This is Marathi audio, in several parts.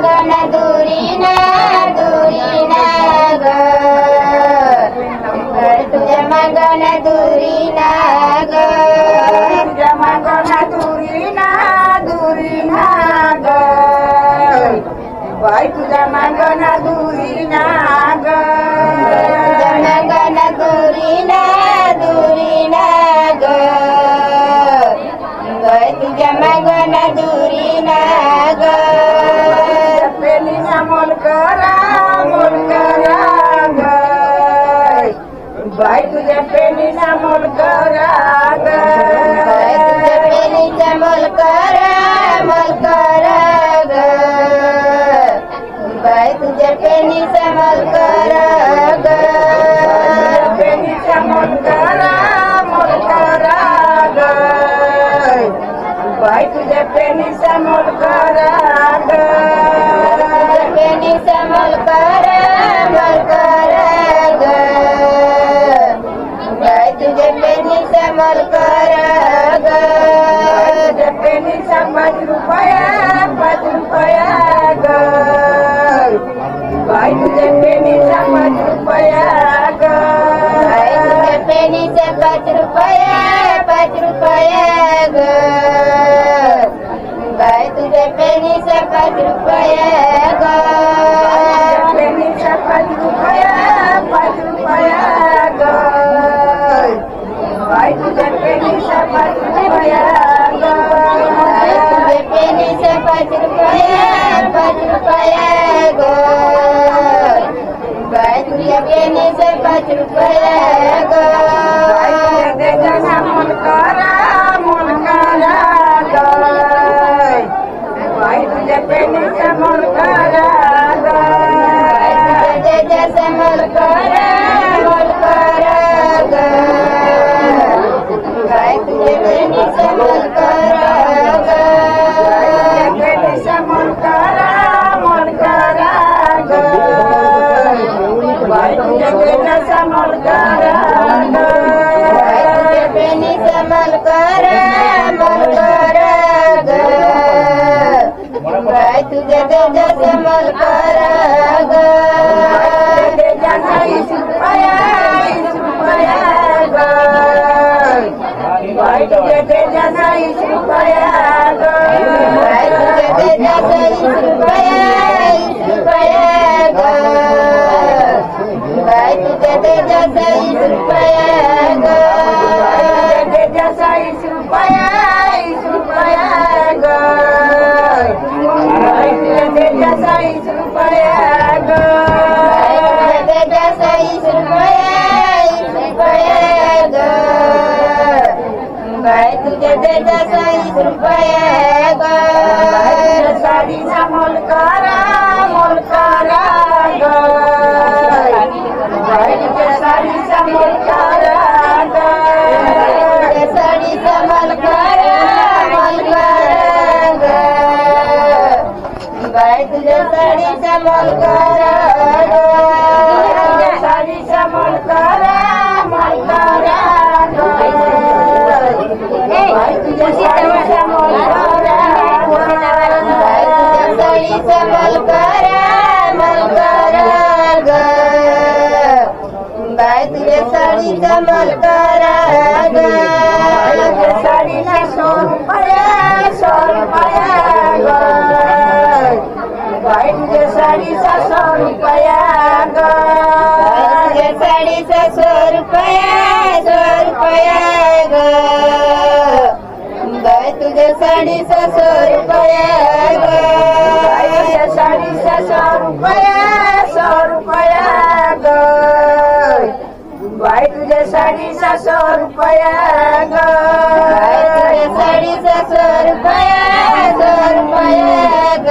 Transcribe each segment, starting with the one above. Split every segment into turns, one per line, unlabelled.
गण दुरी ना ग तुझ्या मागण दुरी ना ग तुझ्या मागण दुरी ना ग बाई तुझ्या मागण दुरी ना ग तुझ्या मागण दुरी ना ग बाई तुझ्या मागण दुरी ना ग पेनीचा मोल करा ग बाई तुझ्या पेनीचा मोल करा ग तुझ्या पेनीचा मोल करा ग बाई तुझ्या पेनीचा मोल करा ग पेनीचा मोल करा ग बाई तुझ्या पेनीचा मोल करा ग पेनीचा मोल करा ग बाई तुझ्या पेनीचा मोल करा ग पेनीचा 5 रुपया ग बाई तुझ्या पेनीचा 5 रुपया ग तुझ्या पेनीचा 5 रुपया ग बाई तुझ्या पेनीचा 5 रुपया ग पेनीचा 5 रुपया ग बाई तुझ्या पेनीचा 5 रुपया ग तुझ्या पेनीचा 5 रुपया ग बाई तुझ्या पेनीचा 5 रुपया ग मोल करा ग बाई तुझ्या पेनीचा मोल करा ग त्याचा मोल करा ग बाई तुझ्या पेनीचा मोल करा ग पेनीचा मोल करा ग बाई तुझ्या पेनीचा मोल करा ग पेनीचा मोल करा ग बाई तुझ्या त्याचा मोल करा ग त्याचा 20 रुपया ग बाई तुझ्या त्याचा 20 रुपया ग बाई तुझ्या त्याचा 20 रुपया ग बाई तुझ्या त्याचा 20 रुपया ग त्याचा 20 रुपया ग बाई तुझ्या त्याचा 20 रुपया ग त्याचा 20 रुपया ग बाई तुझ्या त्याचा 20 रुपया ग साडीचा मोल करा ग बाई तुझ्या साडीचा मोल करा ग साडीचा मोल करा ग बाई तुझ्या साडीचा मोल करा ग साडीचा मोल करा ग बाई तुझ्या साडीचा मोल करा बाई तुझ्या साडीचा मोल करा ग बाई तुझ्या साडीचा मोल करा ग साडीचा 100 रुपया ग बाई तुझ्या साडीचा 100 रुपया ग तुझ्या साडीचा 100 रुपया ग बाई तुझ्या साडीचा 100 रुपया ग तुझ्या साडीचा 100 रुपया ग बाई तुझ्या साडीचा 100 रुपया ग तुझ्या साडीचा 100 रुपया ग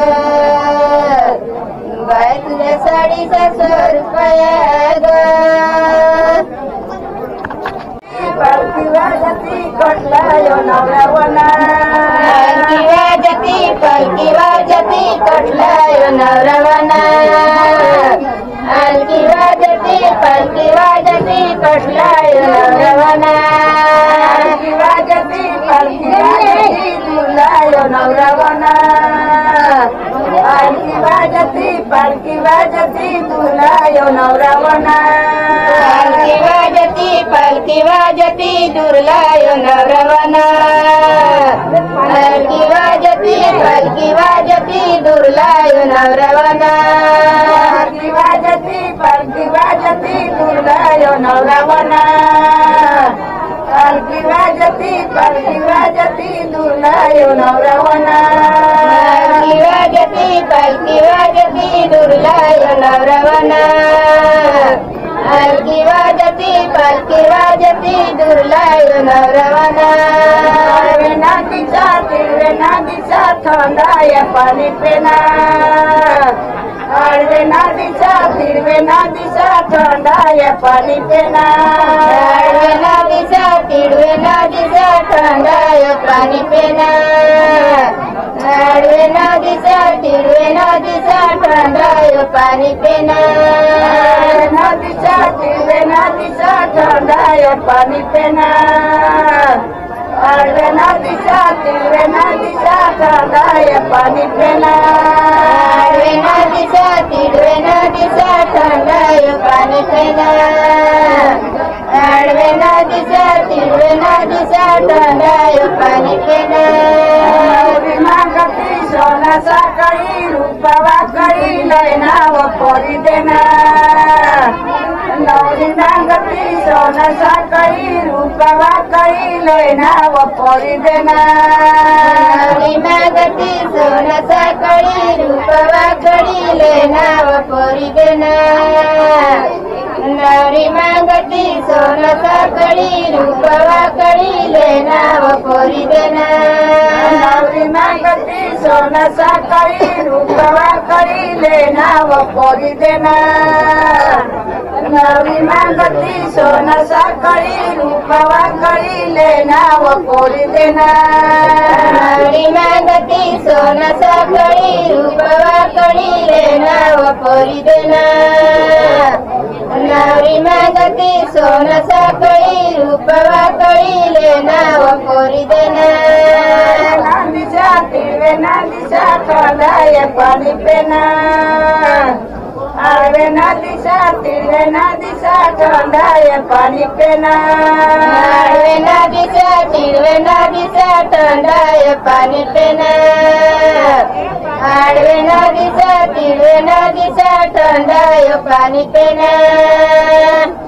बाई तुझ्या साडीचा 100 रुपया ग पालखी वाजती कटलायो नवरावना पालखी वाजती कटलायो नवरावना पालखी वाजती कटलायो नवरावना पालखी वाजती तुलायो नवरावना पालकी वाजती तुला यो नवरावना पालकी वाजती दुर्ला यो नवरावना पालकी वाजती दुर्ला यो नवरावना पालकी वाजती दुर्ला यो नवरावना पालकी वाजती दुर्ला यो नवरावना पालकी वाजती दुर्ला यो नवरावना पालकी वाजती दुर्ला यो नवरावना नदीचा थंडाय पाणी पेना आडवे नदीचा थंडाय पाणी पेना आडवे नदीचा थंडाय पाणी पेना आडवे नदीचा थंडाय पाणी पेना नदीचा थंडाय पाणी पेना आडवे नदीचा थंडाय पाणी पेना आडवे नदीचा थंडाय पाणी पेना आडवे नदीचा थंडाय पाणी पेना मागती सोना साकळी रूपवा कळी लय नाव पोरी देना नवरी मागती सोना साकळी रूपवा कळी लय नाव पोरी देना नवरी मागती सोना साकळी रूपवा कळी लय नाव पोरी देना नवरी मागती सोना साकळी रूपवा कळी लय नाव पोरी देना नवरी मागती सोना साकळी रूपवा कळी लय नाव पोरी देना नवरी मागती सोना साकळी रूपवा कळी लय नाव पोरी देना नवरी मागती सोना साकळी रूपवा कळी लय नाव पोरी देना नवरी मागती सोना साकळी रूपवा कळी लय नाव पोरी देना नदीचा थंडाय पाणी पेना आडवे नदीचा थंडाय पाणी पेना आडवे नदीचा थंडाय पाणी पेना आडवे नदीचा थंडाय पाणी पेना